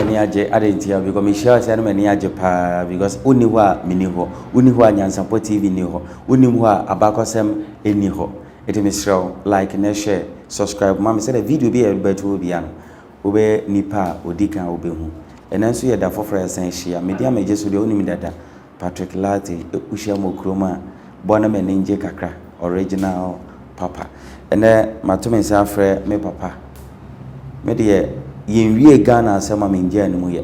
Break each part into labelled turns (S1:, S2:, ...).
S1: Meniaje Adentia because Michelle said Meniaje pa because Uniwa Miniho, Uniwa NYANSAPO TV Niho, Uniwa Abakosem Eniho. It is show like and share, subscribe. Mama said a video be a better will be an Ube Nipa Odika Ubehu. And then so you have for a sense, media may just the only data Patrick Lati, Ushamo Kroma, Bonam and Ninja Kakra, original Papa. And then Matume Safre, me Papa. Media. Yen Ghana sama minja no ye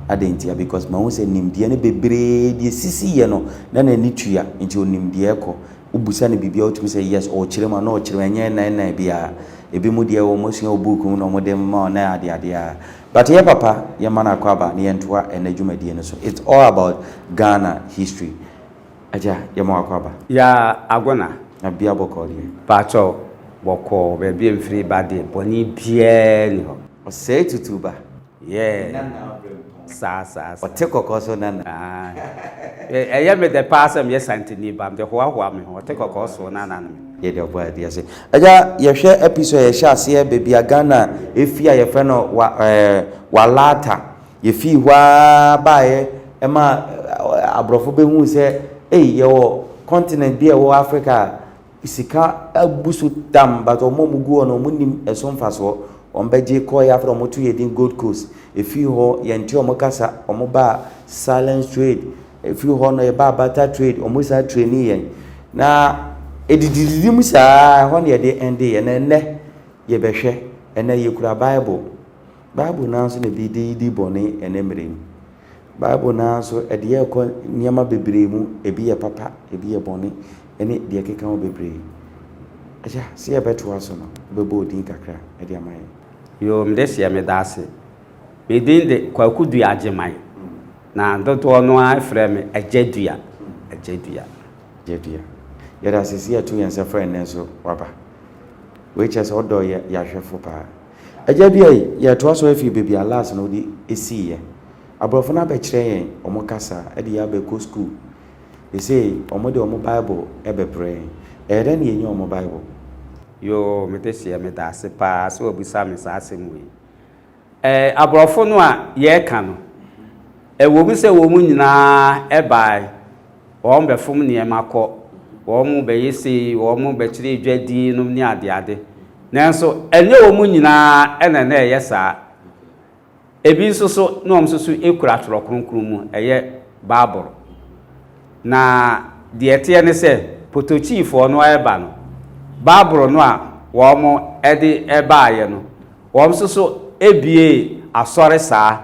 S1: adentia because ma wo se nimdie ne bebre die sisi ye no na na nitua nti onimdie ko ubusa ne bibia otumi say yes o kirema na o kirema nye nan bia ebi mu de wo mosia obuku no mo dem ma na ade a but ye papa ye mana kwaba ne yentoa enadwumadie no so it's all about Ghana history aja ye ma kwaba
S2: ya agona
S1: na bia bokoli
S2: pacho boko be bi mfiri bade boni bia ni ho
S1: o say tutuba
S2: yeah sa
S1: o te kokoso nana
S2: ya me the pass am yes antini bam de ho me ho te kokoso nana
S1: ye de obo ade ase aja ye hwe episode ye sha ase baby Ghana efia ye fe no walata ye fi hwa bae e ma abrofo be hu se ye wo continent bi e wo Africa isika abusu dam but o momugu ono munim esomfaso ombeje koy afro motu yedin Gold Coast efi ho yenti omokasa omoba silent trade efi ho no e ba barter trade omosa trainee yen na edididi musa ho ne de ende ye na ne ye behwe ene ye kura bible na so ne bi di bone ene mrem bible na so e de ye ko niama bebre mu ebi ye papa ebi ye bone ene de keka ho bebre aja se ye beto aso no bebo odin kakra e de amaye
S2: yo mdesi ya medase medinde kwa kudu ya ajemai na ndoto no afre me ajedua
S1: yada sisi ya tu yansa friend nenso waba which is odo ya hwefo pa ajedua ya to aso afi baby alas no di esi ye abrofo na be kire yen omokasa e di ya be ko school they say omode omo bible e be pray e den ye nyo omo bible
S2: yo metesi ya medase pa so obusa me sa asemwe abrofo no a ye ka no wo mu se wo mu nyina e bai wo mbe fom ne makọ wo mu be yesi wo mu be kire dwadi no ni ade nanso enye wo mu nyina na ye sa ebi so no om so ekura toro kronkron mu eye baboro na de ete ne se potochifo no e ba no baburo no a wo mo edi ebaaye no wo so ebie asore saa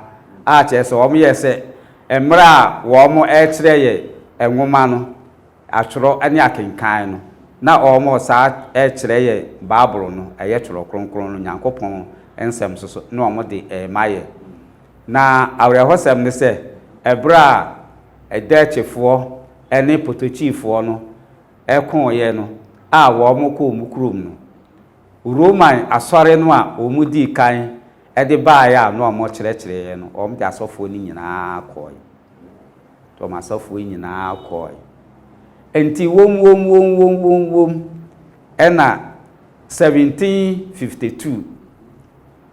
S2: a chese wo mo yese emra wo mo ekire ye enwoma no atoro ani akenkan no na wo mo saa ekire ye baburo no eye toro kronkron no nyankopon ensem so no wo de maye na awrehosem ne se ebra edachefo eni potochifo no ekon ye no a wo mo ko mu krom no roman asore no a o mu di kan e de bae a no mo kire ye no o mo de asofo ni nyina akoi to ma asofo nyina akoi enti wom ena 1752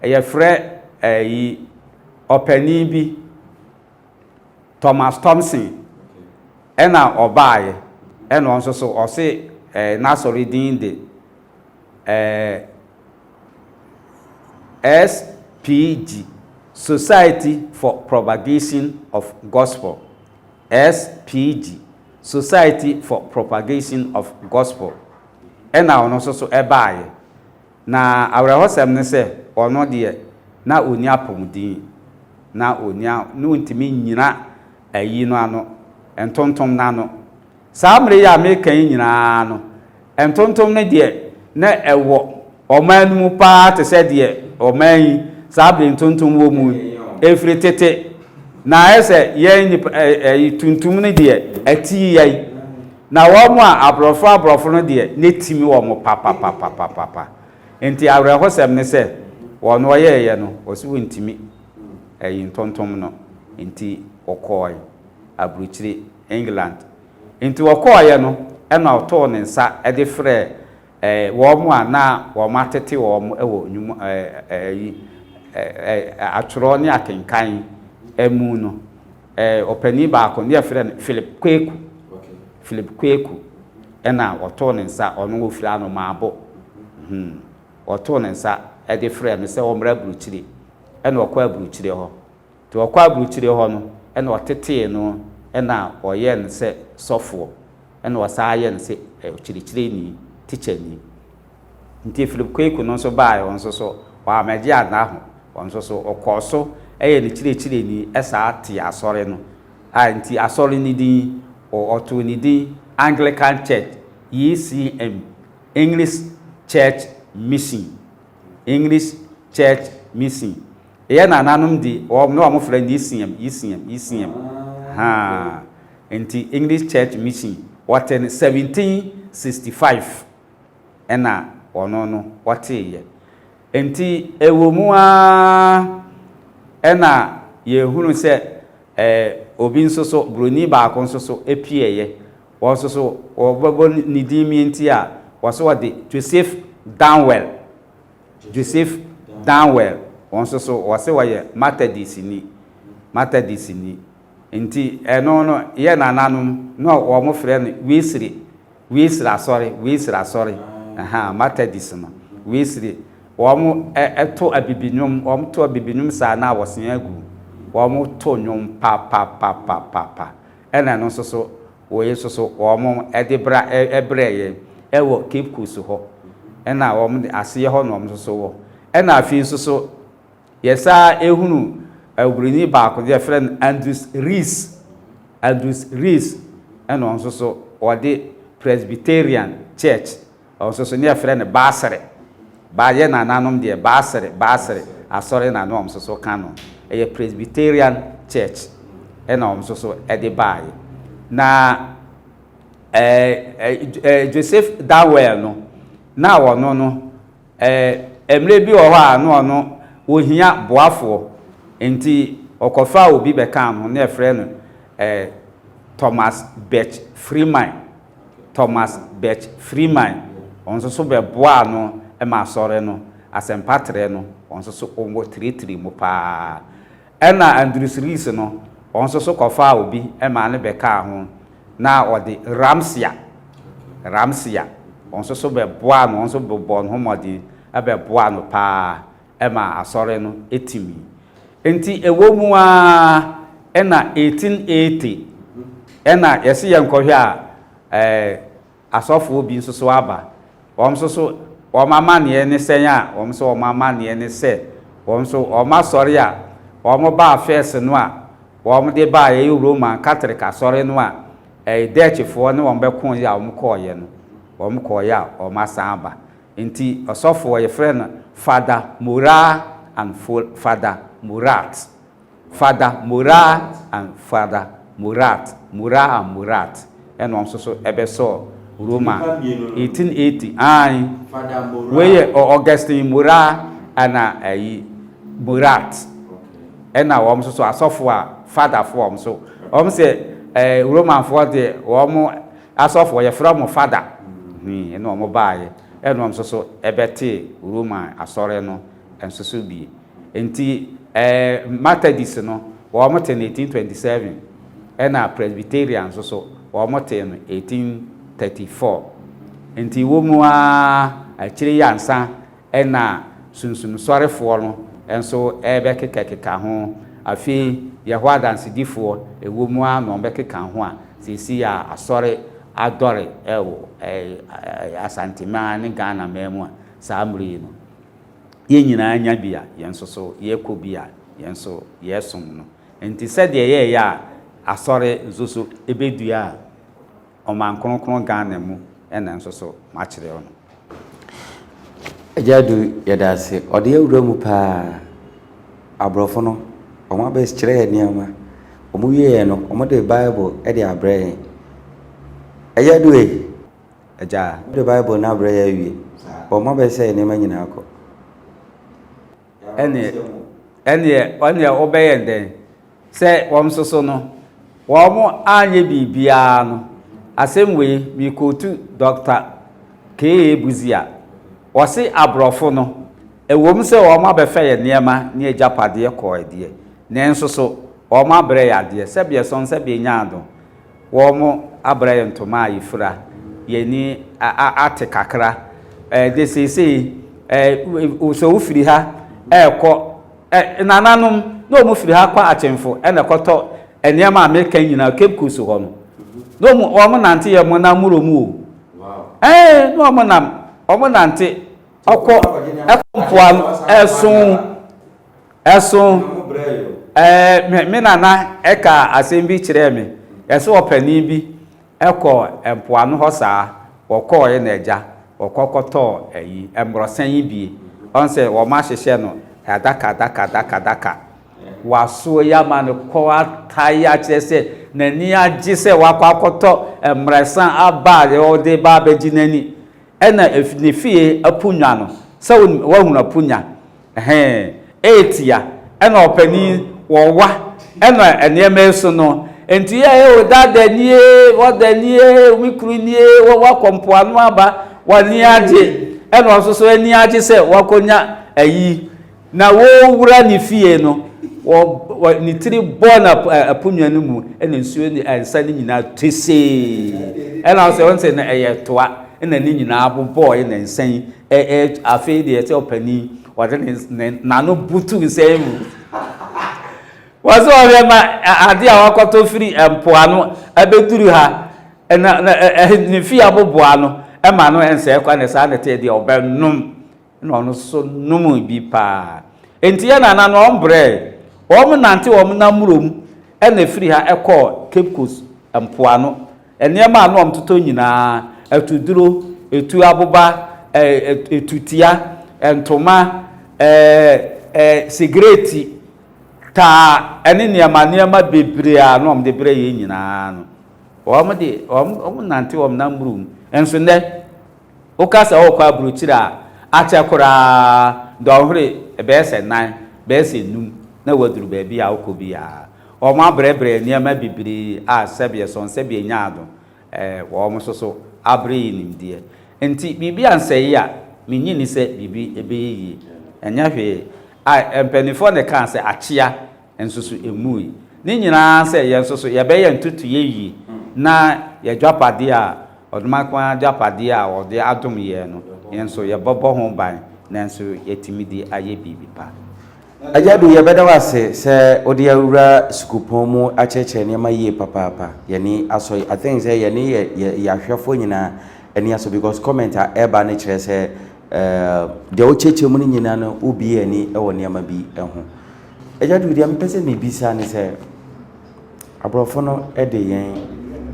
S2: ye frɛ yi opani bi Thomas Thompson ena obae ena onso so o se nasori din de SPG Society for Propagation of Gospel SPG Society for Propagation of Gospel ena ono so ebaye na awrehosem ne se ono de na oni apomdin na onia no ntimi nyina ayi no ano entontom na no samre ya mekan nyina no entontom ne de na ewo oman mu pa te se de oman sabe entontom wo mu efri tete na ese ye tuntum ne de ati yai na wo mu a abrofo no de ne timi wo mu papa enti awrehosem ne se wo no ye no wo si wo ntimi entontom no enti okoy abruchiri England enti wokoye no ena oto ne nsa e de frɛ wo mu a na wo matete wo mu ewo nyum atworo ne akenkan emu no opani ba ko ne friend Philip Kweku Philip Kweku ena oto ne nsa ono wo fira no maabo oto ne nsa e de friend se o mra bruchiri ena okwa bruchiri ho to okwa bruchiri ho no ena otete no ena oye ne se sofo ena osaye ne se chirichiri ni teacher ni nti Philip Kweku no so bae on so wa meje ana ho on so okoso eye ne chirichiri ni esa ati asore no nti asore ni di oto ni di Anglican Church ECM English Church Mission English Church Mission eye na nanum di no mo friend ECM ha nti English Church Mission what in 1765 ena ono no what ye nti ewomu a ena ye hunu se obi nsoso broni ba ko nsoso epieye wo nsoso obobo nidimi nti a wo so de Joseph Danwell wo nsoso wo se wo ye Methodist ni nti eno no ye nananum no wo mo frɛ no Weasel asɔre aha Methodist no Weasel wo mo eto abibinum wo mo to abibinum sa na wo sen agu wo mo to nwom pa ena no so wo yeso wo mo edebra ebreye ewo Cape Coast ho ena wo mo ase ho no mo so wo ena afi so yesa ehunu awurani ba ko de friend Andrews Rees ena on so wo de Presbyterian Church on so ne friend Basere ba ye na nanom de Basere asore na no so kano eye Presbyterian Church ena on so ede bae na Joseph Danwell no na wono no emre bi wo ha no ohia boafo enti okofa obi beka no na efre no Thomas Birch Freeman on so be boa no e ma sore no asempatre no on so ongo tiri mu pa ena Andrews Rees no on so kofa obi e ma ne beka ho na odi Ramsia on so be boa no on so be bon ho modi e be boa no pa e ma asore no etimi enti ewo mu a ena 1880 ena yesi yankohwe a asofo obi nso so aba wom so o mama ne ne senya wom so o mama ne ne se wom so o ma sori a wom ba first no a wom de ba ye Roman Catholic asori no a Dutch fo ne wom be kon ya wom koye no wom koya o ma samba enti osofo ye friend Father Murat and Father Murat and wom so ebe so Roma 1880 ai we Augustine Murat ana Murat ena wom so asofo a father form so wom say Roman for the wom asofo ye from father ena wom baaye ena wom so ebete Roman asore no enso so bi enti Methodist no wom ten 1827 ena Presbyterian so wom ten 1834 enti womu a akiri yansa ena sunsun sorefo no enso ebe kekeka ho afi yehwa dansidifo ewomu a no be keka ho a sisi ya asore adore ewo Asante man ne Ghana memu a samri no ye nyina anya bia yenso so ye kobia yenso yesom no enti sede ye ya asore nsoso ebedua oman kronkron Ghana mu ena nso so ma kire ono
S1: ejadu yedase ode ewura mu pa abrofo no omo ba kire niama omo wiye no omo de Bible e de abre ejadu eja de Bible na abre ya wie omo ba se ne manyina akọ ene obeye den se wom soso no wom anye bibia no asemwe mi kotu Dr. K. Buzia wose abrofo no
S2: ewom se wo ma be fe ye niema ne ejapade ko ede nenso so wo ma bre ya de se be son se be nyaado wo mo abre ye ntoma ayifra ye ni ate kakra de sisi so ufiri ha ekọ nananom no mo firi ha kwa achemfo ene koto eniema America nyina Cape Coast ho no mo wo mo nante ye mo na muromu wow no mo nam o mo nante okọ ekompoan esun me nana eka asembi kire me ese opani bi ekọ empoan ho saa okọ ye na eja okokoto eyi embrosan yi bi onse wo ma hyehye no daka waso ya man ko ataya chese nani agise wakwakoto emresan aba de ba beginani ena efnifie apunwa no se wahuna punya etia ena opani wowa ena enema so no enti ye odadanie wodanie mikrunie wa kompoano aba wani age ena ososo ani age se wakonya ayi na wo wura ni fie no wo ni tiri bona apunwa no mu ena nsuo ni ansa ni nyina tese ena so won se na eye toa ena ni nyina abobo ena nsan afi de ete opani wade na no butu nsan mu wazo ma ade a wakoto firi empoano abeduru ha ena ni fie abobo ano ema no ense kwa ne sa ne te de obenum no no so num bi pa enti ya na no ombre o m nante o m na murom ena firi ha ekọ Cape Coast empoano eniema no omtoto nyina atuduro etu aboba etutia entoma sigareti ta ene niema bebre a no omde bre ye nyina no o m nante o m na murom enso ne okasa o kwa bruchira achekura dohre ebese nan bese num na waduru ba bia okobi a o ma brebre niema bibiri a sebie son sebie nyaado wo mo soso abre nimdie enti bibi anseye a menyini se bibi ebeyi enya hwe a empenifo ne kan se achia ensoso emui ni nyina se ye nsoso ye be ye ntutu yeyi na ye dwapade a odumakwa dwapade a ode adom ye no yenso ye bobo ho ban nanso yetimidi aye bibi pa
S1: ajadu ye beda wase se odi awura sukupon mu acheche ne ma ye papa yani aso I think say yani ye ahwefo nyina eni aso because commenter eba ne kire se de o cheche mu nyina no obi ani e wo ne ma bi eho ajadu de ampese ne bisa ne se abrofo no e de yen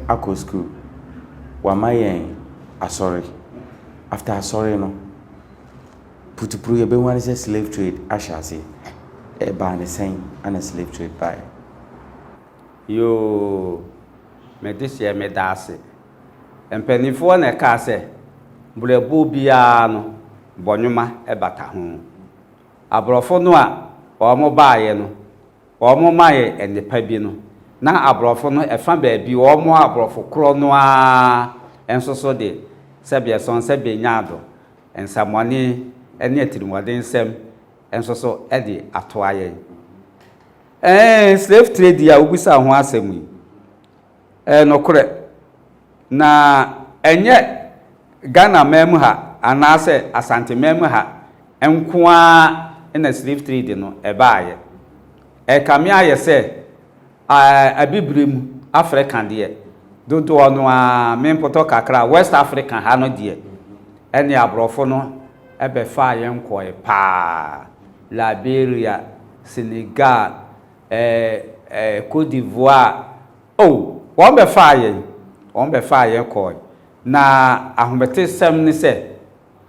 S1: akọ school wa mayen asori after asori no putupru ye be wan say slave trade ashase e ba ne sen ana slave trade by
S2: yo medise medase empenifo na ka se bulebu bia no bonwuma e bata ho abrofo no a o mo baaye no o mo maye enipa bi no na abrofo no efa ba bi o mo abrofo kro no a ensoso de sebie son sebie nyaado ensamoni ene atirimwade nsem ensoso e de atoaye slave trade ya ubisa ho asemu nokore na enye Ghana mem ha anase Asante mem ha enkoa na slave trade no ebaaye kame aye se Abibirem African de dodo ono a mempoto kakra West African ha no de ene abrofo no ebe fa ye nkoe pa Liberia Senegal Côte d'Ivoire won be fa ye koe na ahomete sem ni se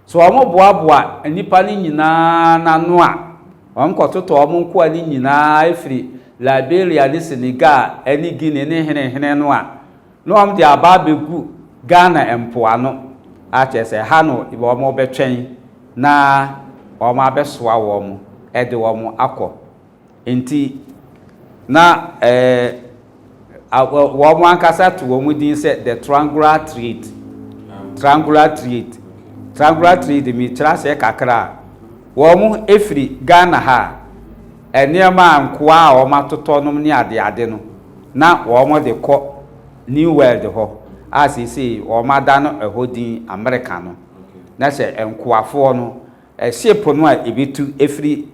S2: so omo boaboa anipa ni nyina na no a won kototo omo nko ani nyina efiri Liberia ni Senegal eni Guinea ni hene no a no am de aba begu Ghana empoano a chese ha no ibo omo betwen na omo abesoa wo mo ede wo mo akọ enti na wo mo ankasa to wo mo din se the triangular trade mi tra se kakra wɔn efiri Ghana ha nneɛma nkoa a wɔn atotɔ nom ne ade no na wɔn de kɔ New World hɔ a sisi wɔn ada no ɛhɔ din America no na sɛ nkoafoɔ no ship no a ebitu efiri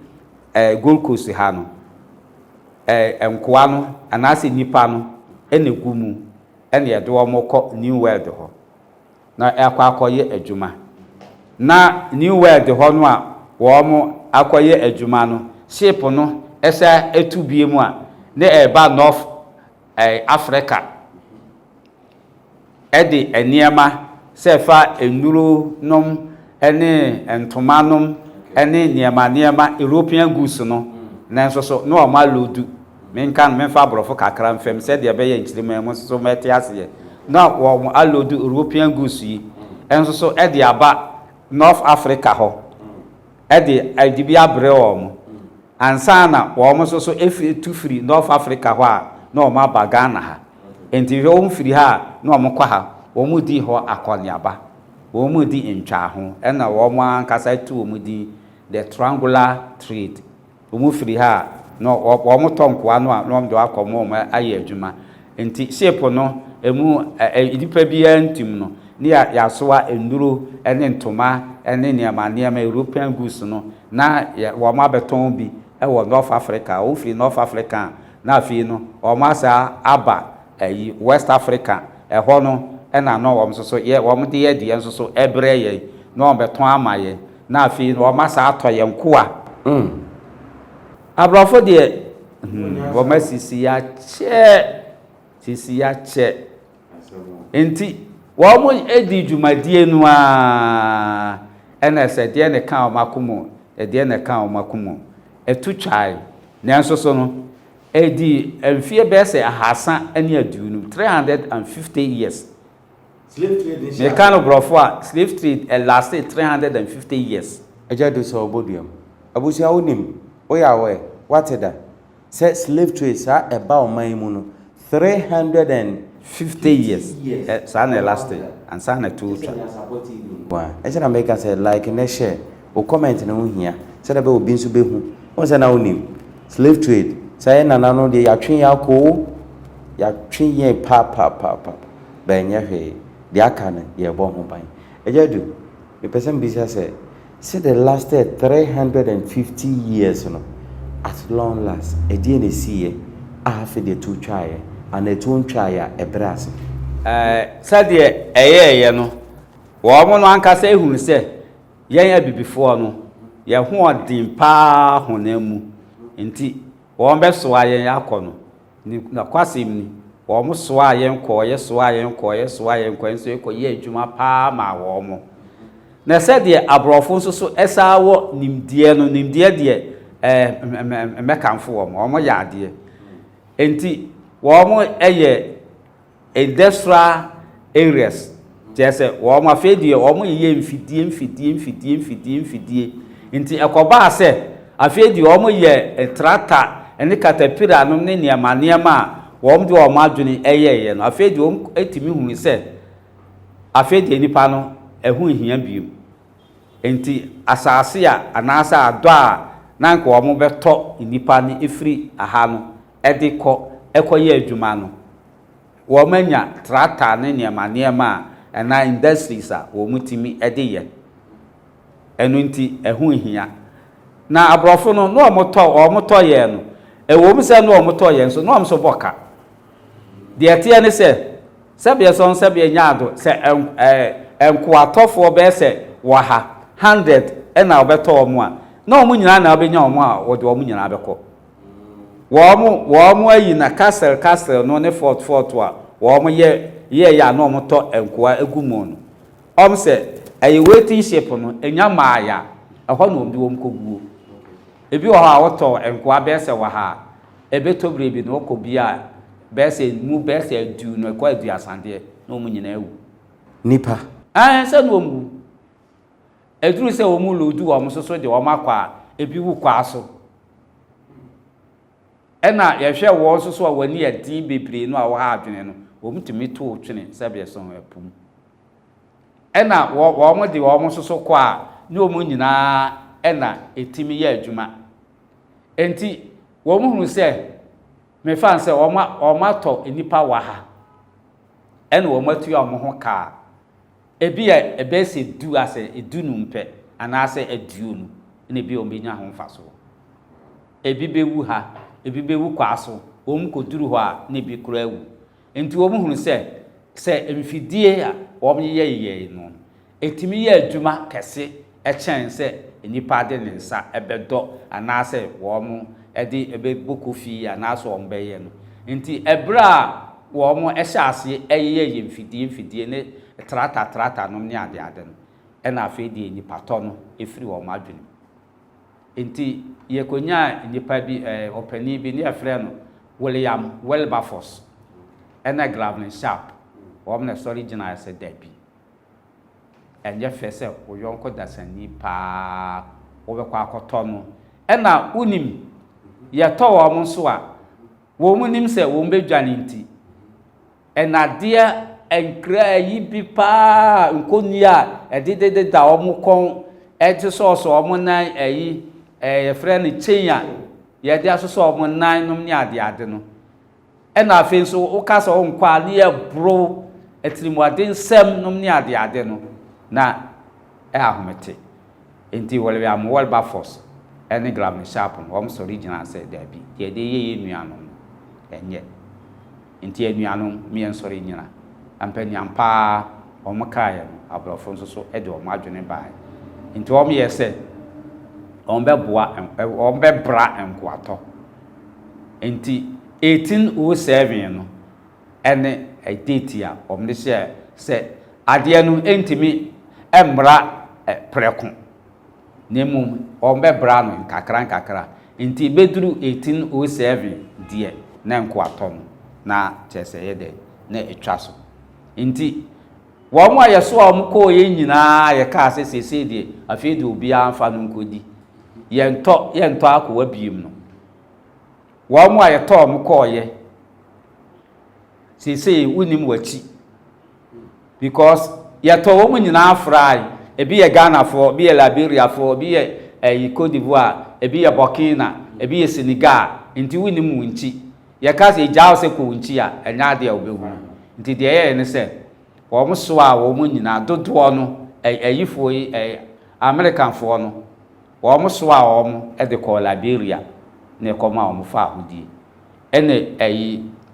S2: Gold Coast ha no nkoa no anaasɛ nipa no ɛna gu mu ɛna yɛde wɔn kɔ New World hɔ na akɔyɛ adwuma na New World hɔ no a wɔn akɔyɛ adwuma no ship no ɛsɛ etu bie mu a ne ɛba North Africa ɛde nneɛma sɛ fa nnuro nom ɛne ntoma nom ɛne nneɛma European goods no nanso so no ma lodu menka no memfa aborɔfo kakra mfam sɛ de ɛbɛyɛ nkyirima mu so mɛte aseɛ na wɔn alodu European goods yi enso so ɛde aba North Africa hɔ ɛde adibi abrɛ wɔn ansa na wɔn so efi free North Africa hɔ a na wɔn aba Ghana ha enti wɔn firi ha na wɔn kɔ ha wɔn di hɔ akɔneaba wɔn di ntwa ho ɛna wɔn ankasa tu wɔn di the triangular trade wɔn firi ha na wɔn tɔnkoa no a na wɔn de akɔ wɔn ayɛ adwuma enti shape no emu nipa bi antim no ne yasoa enduro ene ntoma ene nneɛma European goods no na wɔn abɛtɔn bi ɛwɔ North Africa o free North Africa na afi no wɔn asa aba West Africa ɛhɔ no ɛna no wɔn so yɛ wɔn de yɛ deɛ nso so ɛbrɛ yɛ na wɔn bɛtɔn ama yɛ na afi no wɔn asa atɔ yɛ nkoa abrɔfo deɛ wɔn asisi ya kyɛ enti wɔn edi dwumadie no a ɛna sɛ deɛ ne ka wɔn akomo deɛ ne ka wɔn akomo etu twai nanso so no edi mfie bɛsɛ ahasa ɛne aduonu 350 years slave trade ne ka no brofo a slave trade lasted 350 years
S1: eja do so oboduam abusia onim oyawe wateda say slave trade sa eba oman mu no
S2: 350 years. Sana lasted and sana two.
S1: Wow. I said America said like in a share or comment no here. Said about being so be who. What's an own slave trade. Say na no de ya twin ya ko ya twin ye pa. Ben ya he de Akan ye bo ho ban. Ejedu. The person business say they lasted 350 years no. At long last, a DNA see after the two try. And a tune try a brass.
S2: Said ye no. Woman one can say who say, Ye be before no. Ye won't dim pa honemu. Inti, one best sway yacono. Na quasim, almost sway and coy, sway and so ye juma pa ma womo. Na said ye abrofo so esawo nimdie no nimdie de mekan form, or my yardie. Inti, wɔn ɛyɛ industrial areas kyerɛ wɔn afɛdie wɔn yɛ mfidie nti ɛkɔba sɛ afɛdie wɔn yɛ tractor ɛne caterpillar no ne nneɛma a wɔn de wɔn adwene ɛyɛ no afɛdie wɔn etimi hu sɛ afɛdie nipa no ɛho hia biem nti asase a anaasɛ adɔ a nanka wɔn bɛtɔ nipa ne efiri aha no ɛde kɔ ekoye adwuma no wo manya tractor ne nneɛma na industries a wo mutimi ede ye enu nti ehu hia na abrofo no no omotɔ ye no ewo mu se no omotɔ ye so no omso boka de etie ne se be so be nyaado se enkoatɔfo be se wo ha 100 na obetɔ omo a na omo nyina na obenya omo a wo de omo nyina bɛkɔ wɔn ayi na castle no ne fort a wɔn ye ya na wɔn tɔ nkoa egumo no sɛ ɛyɛ waiting ship no enya maaya ɛhɔ na obi wɔn kɔguo ebi wɔ hɔ a wɔtɔ nkoa bɛsɛ wɔ ha ɛbɛtɔ brebi na wɔkɔ bi a bɛsɛ adu no ɛkɔ adu asandeɛ na wɔn nyinaa ewu
S1: nipa
S2: sɛ na wɔn wu eduru sɛ wɔn lodu wɔn soso de wɔn akɔ a ebi wu kɔ aso ena yehwe wo so a wani adi bebre no a wo ha adwene no wo mutumi to twene sɛbe so apum ena wo mo de wo mo so kɔ a ne wo nyina ena etimi ye adwuma enti wo mu hunu se me fan se o ma to enipa wa ha ena wo matu a mo ho ka ebi e ebese du ase edunu mpe ana ase aduonu ene bi o menya ho mfa so ebi bewu ha ebi bewu kwaso wo mu koduru ho a ne bi kura wu enti wo mu hunu se emfidie a wo ye no etimi ye adwuma kese echen se enipa de nensa ebedo anase wo mu edi ebebuku fi anase wo mbeye no enti ebra wo mu ehyaase eyeye emfidie ne trata no ne ade no ena afi de enipa to no efiri wo madwene enti ye konya enipa bi opani bi ne afre no William Wilberforce ena Glavin Sharp wo mu na story gina se dabi enye fese oyonko dasani pa obekwa akoto no ena unim ye to wo mo so a wo mu nim se wo mbedwane nti ena de enkra yi bi pa nkoni a ededede da wo mo kon eti so wo mo nan ayi ye frɛ ne chenya ye de aso wo mo nan nom ne ade no ena afi so wo ka so nkwa ne ye bro etirimuade nsem nom ne ade no na ahomete enti William Wilberforce ene Glavin Sharp wom so original say dabi ye de ye nuanom enye enti anuanom mi ensori nyina ampani ampa omkaye abrofo so e de omadwene bae enti wom ye se ombe bra enkoato enti 1807 no ene a date a omde se ade no entimi embra preko nemu ombe bra no nkakra enti beduru 1807 die na enkoato no na chese ye de na etwa so enti wo mo ayeso a mo ko ye nyina ye ka sese die afi de obi anfa no nkodi ye nto akwa biem no wo mo ayeto mo ko ye sese unim wachi because ye to wo mo nyina afrai ebi ye Ghana for bi ye Liberia for bi ye Cote d'Ivoire ebi ye Burkina ebi ye Senegal enti unim wunchi ye ka se jaw se ko wunchi a enya de obehu enti de ye ne se wo mo so a wo mo nyina dodo no ayifo American fo no wo mo so a wo mo e de ko Liberia ne ko ma wo mo fa hudi ene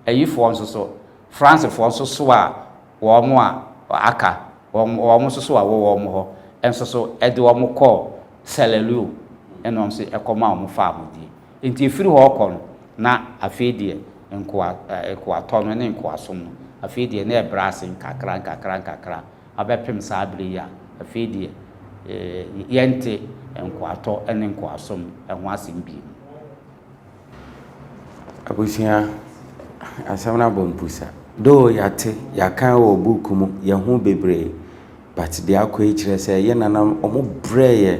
S2: ayifo nso so France fo nso so a wo mo a aka wo mo so a wo mo ho enso so e de wo mo ko selelu eno nso e ko ma wo mo fa hudi enti efiri ho ko na afedie enko atono ne enko asom no afedie na ebrase nkakra abepem sa abire ya afedie yente enko ato ene enko asom enho asim bi
S1: abusia asamna bompusa do yate yakan wo book mu ye ho bebre but de akọ kire se ye nanam omo breye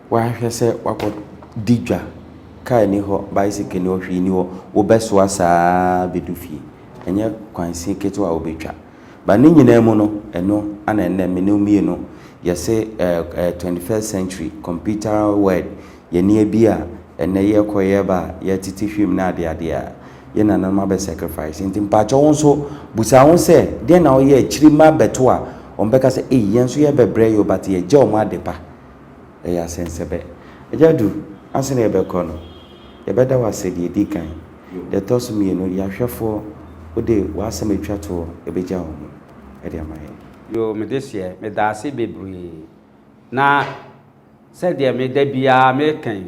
S1: wa hwe se wakọ digwa kai ni ho bicycle ni ohwi ni ho wo beso asa bedufi enye kwansi keto a obetwa ba ni nyina mu no eno ana enne me no mie no ye se 21st century computer word ye ni bia enne ye koye ba ye titi hwim na ade a ye nana ma be sacrifice nti mpacho wonso busa won se de na o ye chiri ma beto a on beka se yenso ye bebre yo but ye je o ma de pa ya sensebe ejadu asene ye beko no ye beda wa se de dikan de toso mi no ya hwefo ode wa asem atwa to e beja wo e de amaye
S2: yo me desie me da se bebre na se de me da bia me kan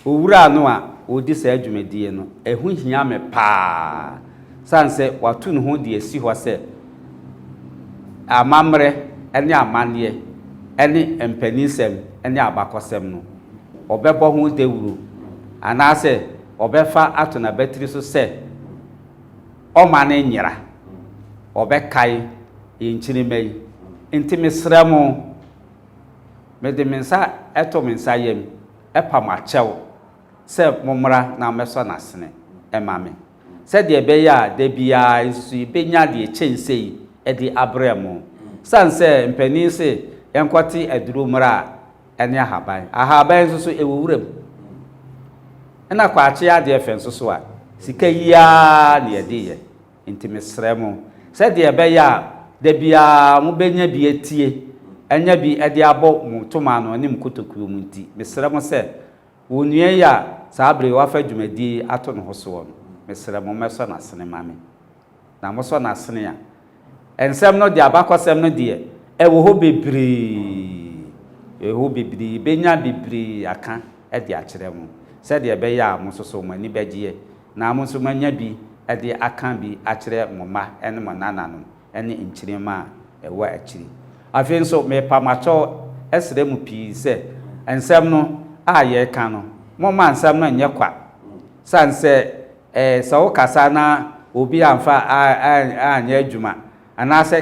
S2: owura no a odi sa adwumadie no ehu hia me pa sanse watu no ho de esi ho se amamre ene amane ene empanisem ene abakosem no obebo ho dewuru anase obefa ato na battery so se o mane nyira obekai yenchiri mai intimi sramo mede mensa eto mensa yem epa machew se momra na meso nasene emame se de beya de bia isu benya de chensei e de abremo sanse mpani se enkwati aduru mra ene ahaban so ewuram ena kwache ade fenso so a sika yia ne yede nti mesremo se de be ya da bia mo benya bi etie enya bi ede abo mo toma no nim kotokuo mu nti mesremo se wonue ya sabre wa fa dwumadi ato no hoso no mesremo meso na sene mame na mo so na sene ya ensem no de abakosem no de ewo ho bebre benya bebre aka ede akere mo se de be ya mo so mo ani begie na mo so manya bi ede aka bi akere mo ma ene mo nananom ene nchirima ewo akiri afen so me pamacho esre mu pi se ensem no aye ka no mo ma ensem no nye kwa sanse so kasa na obi amfa anya adwuma anase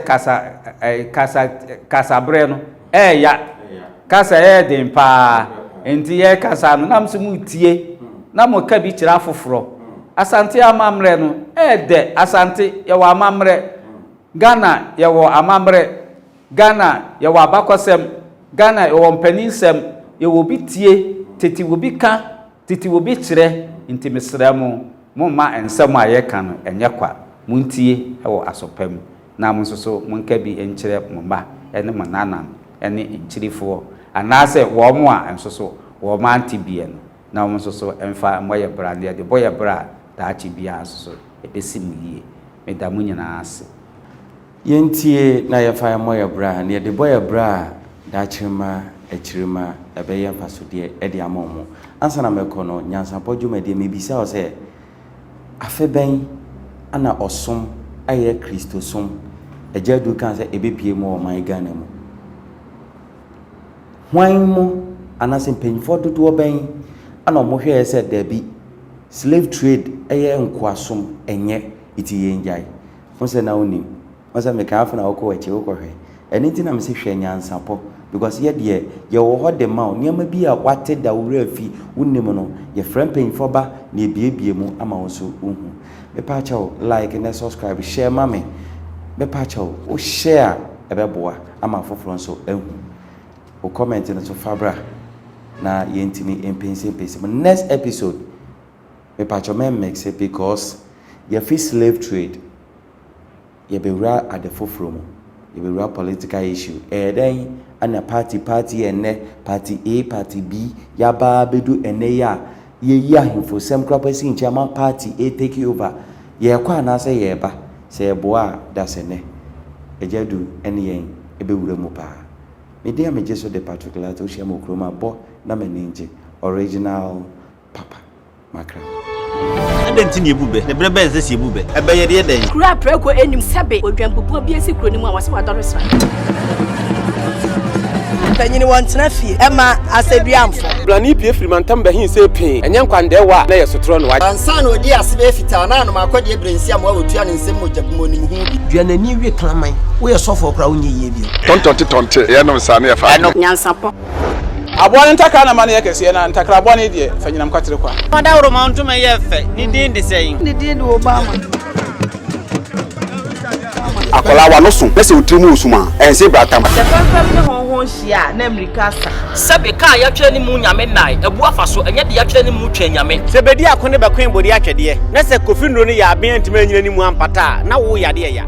S2: kasa bre no ya kasa den pa enti ye kasa no nam so mu tie na mo ka bi kira foforo asante amamre no de asante ye wa amamre Ghana ye wo amamre Ghana ye wo abakosem Ghana ye wo mpaninsem ye wo bi tie teti wo bi ka teti wo bi kire enti mesramo mo ma ensem aye ka no enye kwa muntie e wo asopam na mo so mo nka bi enkire mo ba ene mo nanan ene enkirifo anase wo mo a enso wo ma antibie no na mo so emfa moye brande de boye bra da achi bia so ebesi mu yie meda mu nyina ase
S1: yentie na ye fa moye bra ne de boye bra da achirima echirima ebeye fasode e de amomo ansa na mekono nyansapo dwumade mebisa o se afeben ana osom aye kristosom ejadu kan se ebepie mo o man Ghana mu hwan mu anase mpanyfo dodo ben ana mo hwe se dabi slave trade eye nkwasom enye iti yenjai wonse na onim wonse me kan afuna okọ wachi okọhwe eni ti na me se hwe nyansapo because ye de ye wo ho de ma niam bi a wate da wura fi wonim no ye friend mpanyfo ba na ebiebie mu ama wonso uhu me pa chawo like na subscribe share mame me pa chawo o share ebeboa ama foforo nso ehu o comment na so fabra na yentimi empense next episode me pa chawo me make it because ye fi slave trade ye be ra at the foforo mu ye be ra political issue then ana party ene party A party B ya ba bedu ene ya ye ahimfo sem krapasi nchama party A take over ye kwa na se ye ba se boa da se ne ejadu ene yen ebewura mu pa me dia me jeso de particular to share mo kroma bo na me ninje original papa makra
S3: adenti ne ebube ne brebe se ebube ebeye de den
S4: kura preko enim sebe odwampopo bi esi kroni mu a wase wadoro sra Tanyini wantena fie ema aseduamfo
S5: blani pie frimantam bahin se pin enye nkwande wa na yesotro no wa
S6: ansa na odi asebe fita na no makode ebrensi am wa otua ne nsem mojabmo ni mu hu bi
S3: duanani wie klaman wo ye sofo kra wonye yie bi
S5: tontonte ye no sa na ye fa
S4: nyansapo
S5: abone ntakra na mane ye kese na ntakra abone die fanyinam kwatere kwa
S3: oda woro mantuma ye fe ni din de seyin
S4: ni din do Obama
S5: akola wa no so pese otrimu usuma ense bratam
S7: the confirm ne honhon hia na America sa
S3: sebe ka ya twere ni mu nyame nai ebu afaso enye de ya twere ni mu twa nyame
S8: sebedi akone be kwen bodi atwede na se kofi nro ni ya aben antima nyina ni mu ampata na wo yade ya